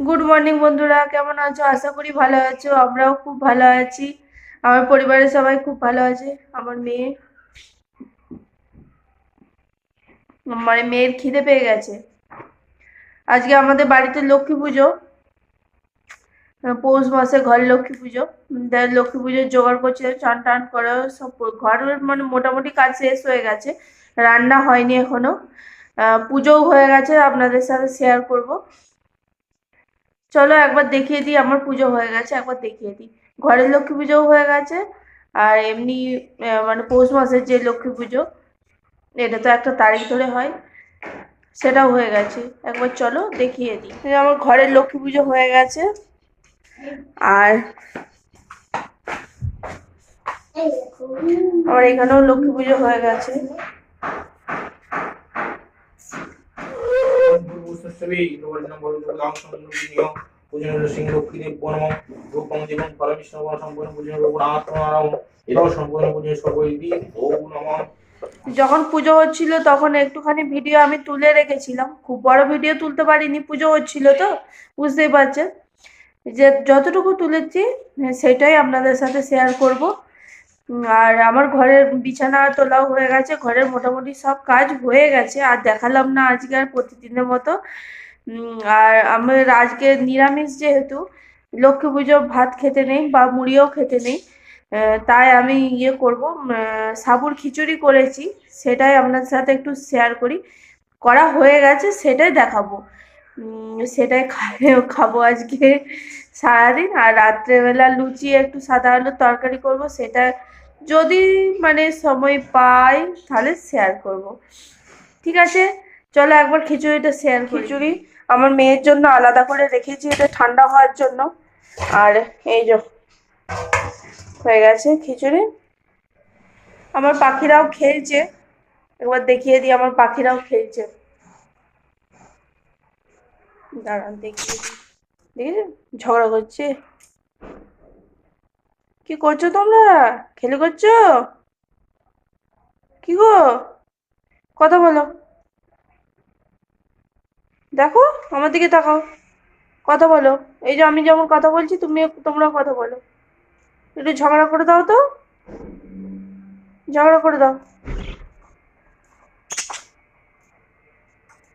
Good morning বন্ধুরা, কেমন আছো? আশা করি ভালো আছো। আমরাও খুব ভালো আছি। আমার পরিবারের সবাই খুব ভালো আছে। আমার মেয়ের খিদে পেয়ে গেছে। আজকে আমাদের বাড়িতে লক্ষ্মী পুজো। পৌষ মাসে ঘর লক্ষ্মী পুজো। লক্ষ্মী পুজোর জোগাড় করছে, চান টান করে সব ঘরের মোটামুটি কাজ শেষ হয়ে গেছে। রান্না হয়নি এখনো। পুজোও হয়ে গেছে, আপনাদের সাথে শেয়ার করব। চলো একবার দেখিয়ে দিই, আমার পুজো হয়ে গেছে, একবার দেখিয়ে দিই। ঘরের লক্ষ্মী পুজোও হয়ে গেছে। আর এমনি পৌষ মাসের যে লক্ষ্মী পুজো, এটা তো একটা তারিখ ধরে হয়, সেটাও হয়ে গেছে। একবার চলো দেখিয়ে দিই। আমার ঘরের লক্ষ্মী পুজো হয়ে গেছে। আর আমার এখানেও লক্ষ্মী পুজো হয়ে গেছে। যখন পুজো হচ্ছিল তখন একটুখানি ভিডিও আমি তুলে রেখেছিলাম, খুব বড় ভিডিও তুলতে পারিনি, পুজো হচ্ছিল তো বুঝতেই পারছেন। যে যতটুকু তুলেছি সেটাই আপনাদের সাথে শেয়ার করব। আর আমার ঘরের বিছানা তোলাও হয়ে গেছে, ঘরের মোটামুটি সব কাজ হয়ে গেছে। আর দেখালাম না আজকে আর প্রতিদিনের মতো। আর আমার আজকে নিরামিষ, যেহেতু লক্ষ্মী পুজো ভাত খেতে নেই বা মুড়িও খেতে নেই, তাই আমি করব, সাবুর খিচুড়ি করেছি। সেটাই আপনাদের সাথে একটু শেয়ার করি। করা হয়ে গেছে, সেটাই দেখাবো। সেটাই খাবো আজকে সারাদিন। আর রাত্রেবেলা লুচি একটু সাদা আলুর তরকারি করব, সেটা যদি সময় পাই তাহলে শেয়ার করব। ঠিক আছে, চলো একবার খিচুড়িটা শেয়ার করি। খিচুড়ি আমার মেয়ের জন্য আলাদা করে রেখেছি, এটা ঠান্ডা হওয়ার জন্য। আর এই যে হয়ে গেছে খিচুড়ি। আমার পাখিরাও খেলছে, একবার দেখিয়ে দিই। আমার পাখিরাও খেলছে, দাঁড়ান দেখিয়ে দিই। দেখেছেন, ঝগড়া করছে। কি করছো তোমরা? খেলে করছো? কি গো, কথা বলো। দেখো, আমার দিকে তাকাও, কথা বলো। এই যে আমি যেমন কথা বলছি, তোমরা কথা বলো। একটু ঝগড়া করে দাও তো, ঝগড়া করে দাও।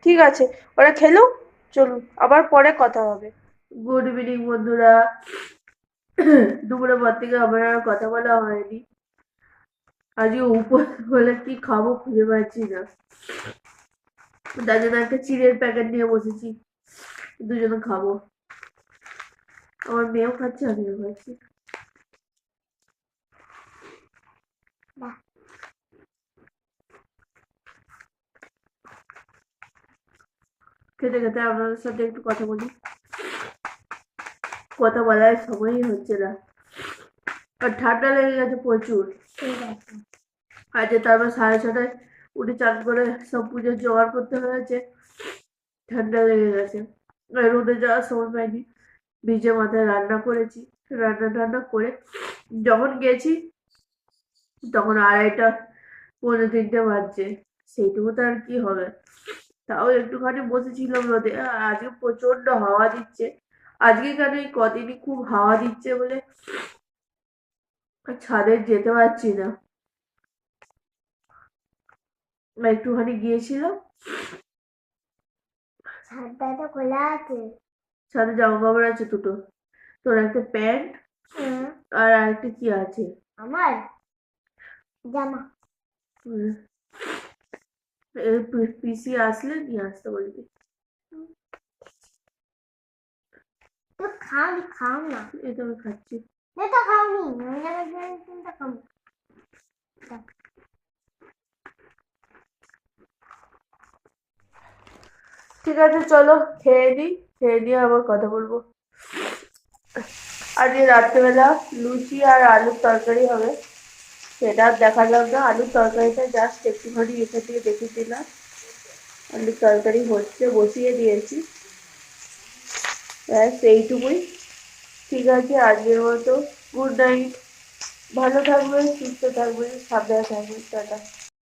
ঠিক আছে, ওরা খেলুক, চলুন আবার পরে কথা হবে। গুড ইভিনিং বন্ধুরা। দুপুরের পর থেকে আমার আর কথা বলা হয়নি। আজকে উপর বলে কি খাবো খুঁজে পাচ্ছি না, তার জন্য একটা চিড়ের প্যাকেট নিয়ে বসেছি, দুজনে খাবো। আমার মেয়েও খাচ্ছে, আমিও খাচ্ছি। খেতে খেতে আপনাদের সাথে একটু কথা বলি, কথা বলার সময়ই হচ্ছে না। আর ঠান্ডা লেগে গেছে প্রচুর। আজ তারপর 6:30টায় উঠে চান করে সব পুজোর জোগাড় করতে হয়েছে। ঠান্ডা লেগে গেছে, রোদে যাওয়ার সময় পাইনি। ভিজে মাথায় রান্না করেছি, রান্না টান্না করে যখন গেছি তখন 2:30 পৌনে 3টে বাজছে। সেইটুকু তো আর কি হবে, তাও একটুখানি বসেছিলাম রোদে। আজকে প্রচন্ড হাওয়া দিচ্ছে। আজকে কেন এই কদিনই খুব হাওয়া দিচ্ছে বলে ছাদে যেতে পারছি না। একটুখানি গিয়েছিলাম, ছাদটা তো খোলা আছে। ছাদে জামা কাপড় আছে দুটো, তোর একটা প্যান্ট আর আরেকটা কি আছে আমার জামা। পিসি আসলে নিয়ে আসতে বলবি। খাওনি, খাও না। এটা আমি খাচ্ছি। এটা খাওনি, কোনটা খাবো? ঠিক আছে, চলো খেয়ে দিই, খেয়ে দিয়ে আবার কথা বলবো। আজকে রাত্রেবেলা লুচি আর আলুর তরকারি হবে, সেটা আর দেখালাম না। আলুর তরকারিটা জাস্ট একটুখানি এখান থেকে দেখে দিলাম। আলুর তরকারি হচ্ছে, বসিয়ে দিয়েছি, ব্যাস এইটুকুই। ঠিক আছে, আজকের মতো গুড নাইট। ভালো থাকবেন, সুস্থ থাকবেন, সাবধানে থাকবেন, টাটা।